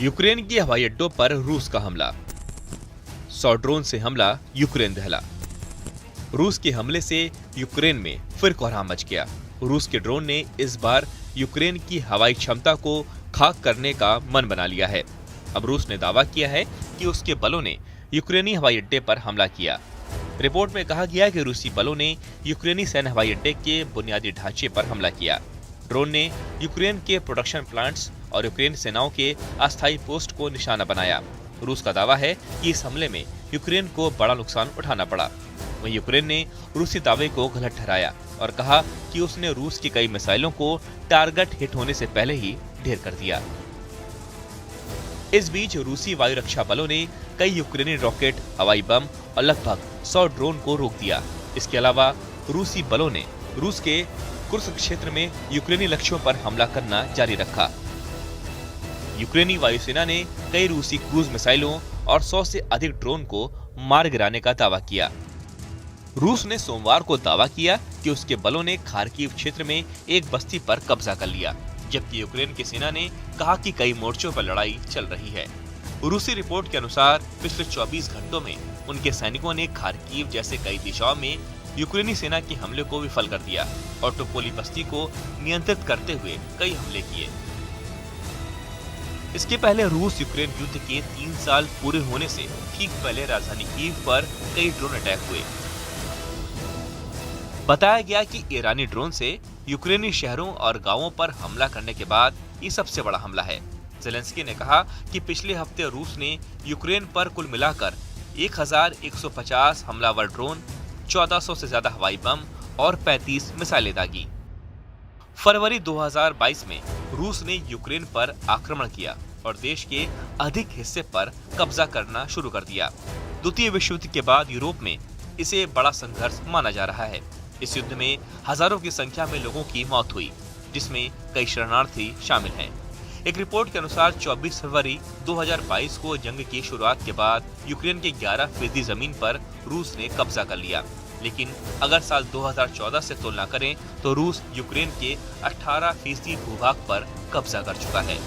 Ukraine के हवाई अड्डों पर रूस का हमला। 100 ड्रोन से हमला, यूक्रेन दहला। रूस के हमले से यूक्रेन में फिर कोहराम मच गया। रूस के ड्रोन ने इस बार यूक्रेन की हवाई क्षमता को खाक करने का मन बना लिया है। अब रूस ने दावा किया है कि उसके बलों ने यूक्रेनी हवाई अड्डे पर हमला किया। रिपोर्ट में कहा गया कि रूसी बलों ने यूक्रेनी सैन्य हवाई अड्डे के बुनियादी ढांचे पर हमला किया। ड्रोन ने यूक्रेन के प्रोडक्शन प्लांट्स और यूक्रेन सेनाओं के अस्थायी पोस्ट को निशाना बनाया। रूस का दावा है कि इस हमले में यूक्रेन को बड़ा नुकसान उठाना पड़ा। वहीं यूक्रेन ने रूसी दावे को गलत ठहराया और कहा कि उसने रूस की कई मिसाइलों को टारगेट हिट होने से पहले ही ढेर कर दिया। इस बीच रूसी वायु रक्षा बलों ने कई यूक्रेनी रॉकेट, हवाई बम और लगभग 100 ड्रोन को रोक दिया। इसके अलावा रूसी बलों ने रूस के कुर्स्क क्षेत्र में यूक्रेनी लक्ष्यों पर हमला करना जारी रखा। यूक्रेनी वायुसेना ने कई रूसी क्रूज मिसाइलों और 100 से अधिक ड्रोन को मार गिराने का दावा किया। रूस ने सोमवार को दावा किया कि उसके बलों ने खार्किव क्षेत्र में एक बस्ती पर कब्जा कर लिया, जबकि यूक्रेन की सेना ने कहा कि कई मोर्चों पर लड़ाई चल रही है। रूसी रिपोर्ट के अनुसार पिछले 24 घंटों में उनके सैनिकों ने खार्किव जैसे कई दिशाओं में यूक्रेनी सेना के हमले को विफल कर दिया और टोपोली बस्ती को नियंत्रित करते हुए कई हमले किए। इसके पहले रूस यूक्रेन युद्ध के 3 साल पूरे होने से ठीक पहले राजधानी कीव पर कई ड्रोन अटैक हुए। बताया गया कि ईरानी ड्रोन से यूक्रेनी शहरों और गांवों पर हमला करने के बाद ये सबसे बड़ा हमला है। ज़ेलेंस्की ने कहा कि पिछले हफ्ते रूस ने यूक्रेन पर कुल मिलाकर 1150 हमलावर ड्रोन, 1400 से ज्यादा हवाई बम और 35 मिसाइलें दागी। फरवरी 2022 में रूस ने यूक्रेन पर आक्रमण किया और देश के अधिक हिस्से पर कब्जा करना शुरू कर दिया। द्वितीय विश्व युद्ध के बाद यूरोप में इसे बड़ा संघर्ष माना जा रहा है। इस युद्ध में हजारों की संख्या में लोगों की मौत हुई, जिसमें कई शरणार्थी शामिल हैं। एक रिपोर्ट के अनुसार 24 फरवरी 2022 को जंग की शुरुआत के बाद यूक्रेन के 11% जमीन पर रूस ने कब्जा कर लिया। लेकिन अगर साल 2014 से तुलना करें तो रूस यूक्रेन के 18% भूभाग पर कब्जा कर चुका है।